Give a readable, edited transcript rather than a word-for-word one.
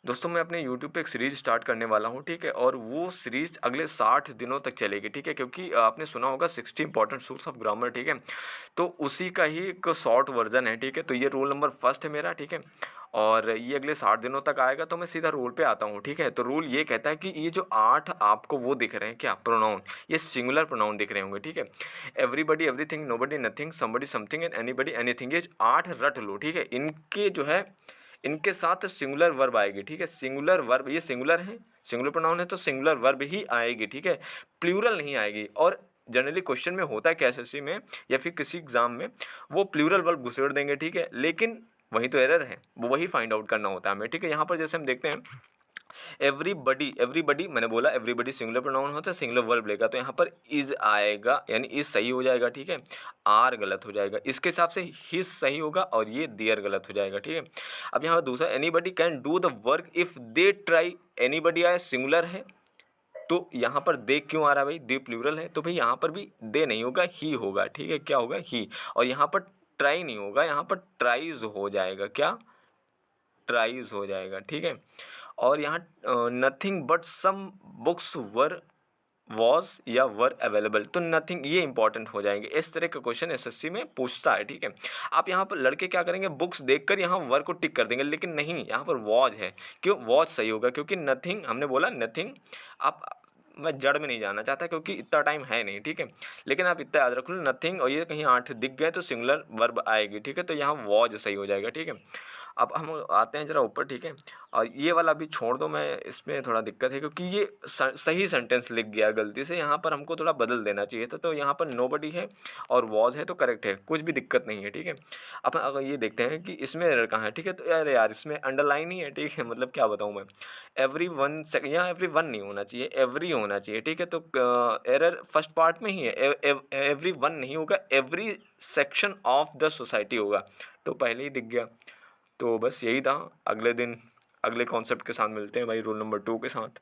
दोस्तों मैं अपने यूट्यूब पे एक सीरीज़ स्टार्ट करने वाला हूँ, ठीक है। और वो सीरीज़ अगले 60 दिनों तक चलेगी, ठीक है। क्योंकि आपने सुना होगा 60 इंपॉर्टेंट रूल्स ऑफ ग्रामर, ठीक है। तो उसी का ही एक शॉर्ट वर्जन है, ठीक है। तो ये रूल नंबर फर्स्ट है मेरा, ठीक है। और ये अगले 60 दिनों तक आएगा। तो मैं सीधा रूल पे आता हूँ, ठीक है। तो रूल ये कहता है कि ये जो 8 आपको वो दिख रहे हैं क्या, प्रोनाउन, ये सिंगुलर प्रोनाउन दिख रहे होंगे, ठीक है। Everybody, everything, nobody, nothing, somebody, something and anybody, anything, ये 8 रट लो, ठीक है। इनके जो है इनके साथ सिंगुलर वर्ब आएगी, ठीक है। सिंगुलर वर्ब, ये सिंगुलर है, सिंगुलर प्रोनाउन है, तो सिंगुलर वर्ब ही आएगी, ठीक है। प्लूरल नहीं आएगी। और जनरली क्वेश्चन में होता है क्या, एसएससी में या फिर किसी एग्जाम में, वो प्लूरल वर्ब घुसेड़ देंगे, ठीक है। लेकिन वही तो एरर है, वो वही फाइंड आउट करना होता है हमें, ठीक है। यहाँ पर जैसे हम देखते हैं एवरीबडी, एवरीबडी मैंने बोला एवरीबडी सिंगुलर प्रोनाउन होता है, सिंगुलर वर्ब लेगा, तो यहाँ पर इज आएगा, यानी इज सही हो जाएगा, ठीक है। आर गलत हो जाएगा, इसके हिसाब से हिज सही होगा और ये देयर गलत हो जाएगा, ठीक है। अब यहाँ पर दूसरा, anybody can do the work if they try, anybody आया सिंगुलर है, तो यहाँ पर दे क्यों आ रहा है भाई, दे प्लूरल है, तो भाई यहाँ पर भी दे नहीं होगा, ही होगा, ठीक है। क्या होगा, ही। और यहाँ पर ट्राई नहीं होगा, यहाँ पर ट्राइज हो जाएगा, क्या, ट्राइज हो जाएगा, ठीक है। और यहाँ nothing but some books were, was या वर अवेलेबल, तो नथिंग ये इंपॉर्टेंट हो जाएंगे। इस तरह का क्वेश्चन एसएससी में पूछता है, ठीक है। आप यहाँ पर लड़के क्या करेंगे, बुक्स देखकर यहाँ वर को टिक कर देंगे, लेकिन नहीं, यहाँ पर वॉज है। क्यों, वॉज सही होगा, क्योंकि नथिंग हमने बोला, नथिंग। आप, मैं जड़ में नहीं जाना चाहता क्योंकि इतना टाइम है नहीं, ठीक है। लेकिन आप इतना याद रख लो, नथिंग और ये कहीं 8 दिख गए तो सिंगुलर वर्ब आएगी, ठीक है। तो यहाँ वॉज सही हो जाएगा, ठीक है। अब हम आते हैं ज़रा ऊपर, ठीक है। और ये वाला भी छोड़ दो, मैं इसमें थोड़ा दिक्कत है क्योंकि ये सही सेंटेंस लिख गया गलती से, यहाँ पर हमको थोड़ा बदल देना चाहिए था। तो यहाँ पर नोबडी है और वॉज है, तो करेक्ट है, कुछ भी दिक्कत नहीं है, ठीक है। अब अगर ये देखते हैं कि इसमें एरर कहाँ है, ठीक है। तो यार इसमें अंडरलाइन ही है, ठीक है। मतलब क्या बताऊँ मैं, एवरी वन यहाँ एवरी वन नहीं होना चाहिए, एवरी होना चाहिए, ठीक है। तो एरर फर्स्ट पार्ट में ही है, एवरी वन नहीं होगा, every section of the society होगा, तो पहले ही दिख गया। तो बस यही था। अगले दिन अगले कॉन्सेप्ट के साथ मिलते हैं भाई, रूल नंबर 2 के साथ।